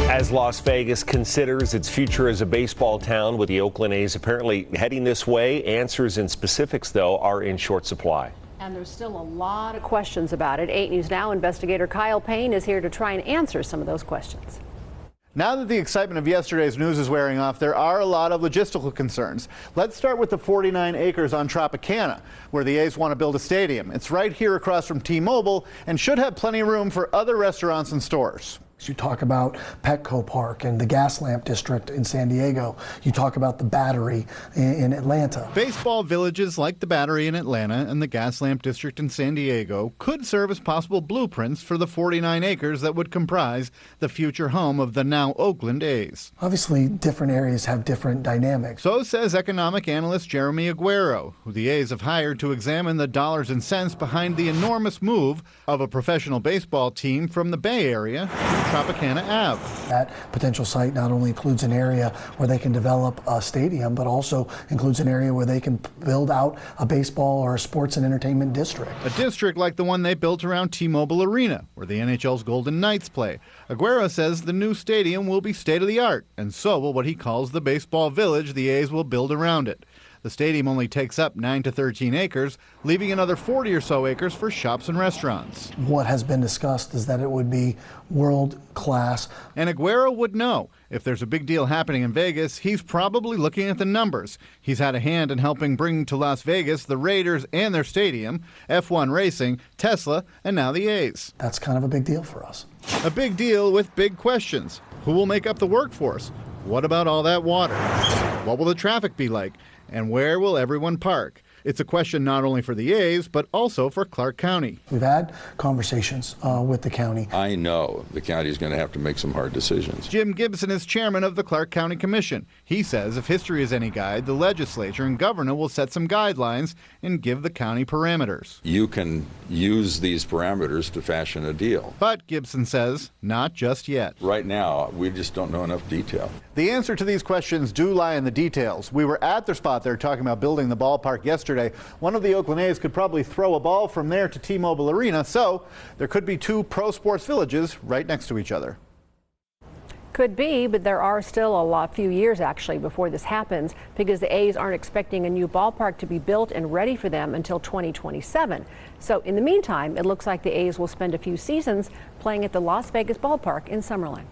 As Las Vegas considers its future as a baseball town, with the Oakland A's apparently heading this way, answers and specifics, though, are in short supply. And there's still a lot of questions about it. 8 News Now investigator Kyle Payne is here to try and answer some of those questions. Now that the excitement of yesterday's news is wearing off, there are a lot of logistical concerns. Let's start with the 49 acres on Tropicana, where the A's want to build a stadium. It's right here across from T-Mobile and should have plenty of room for other restaurants and stores. You talk about Petco Park and the Gas Lamp District in San Diego. You talk about the Battery in Atlanta. Baseball villages like the Battery in Atlanta and the Gas Lamp District in San Diego could serve as possible blueprints for the 49 acres that would comprise the future home of the now Oakland A's. Obviously, different areas have different dynamics. So says economic analyst Jeremy Aguero, who the A's have hired to examine the dollars and cents behind the enormous move of a professional baseball team from the Bay Area Tropicana Ave. That potential site not only includes an area where they can develop a stadium, but also includes an area where they can build out a baseball or a sports and entertainment district. A district like the one they built around T-Mobile Arena, where the NHL's Golden Knights play. Aguero says the new stadium will be state-of-the-art, and so will what he calls the baseball village the A's will build around it. The stadium only takes up 9 to 13 acres, leaving another 40 or so acres for shops and restaurants. What has been discussed is that it would be world class. And Aguero would know. If there's a big deal happening in Vegas, he's probably looking at the numbers. He's had a hand in helping bring to Las Vegas the Raiders and their stadium, F1 racing, Tesla, and now the A's. That's kind of a big deal for us. A big deal with big questions. Who will make up the workforce? What about all that water? What will the traffic be like? And where will everyone park? It's a question not only for the A's, but also for Clark County. We've had conversations with the county. I know the county is going to have to make some hard decisions. Jim Gibson is chairman of the Clark County Commission. He says if history is any guide, the legislature and governor will set some guidelines and give the county parameters. You can use these parameters to fashion a deal. But Gibson says, not just yet. Right now, we just don't know enough detail. The answer to these questions do lie in the details. We were at their spot there talking about building the ballpark yesterday. One of the Oakland A's could probably throw a ball from there to T-Mobile Arena, so there could be two pro sports villages right next to each other. Could be, but there are still a few years actually before this happens, because the A's aren't expecting a new ballpark to be built and ready for them until 2027. So in the meantime, it looks like the A's will spend a few seasons playing at the Las Vegas ballpark in Summerlin.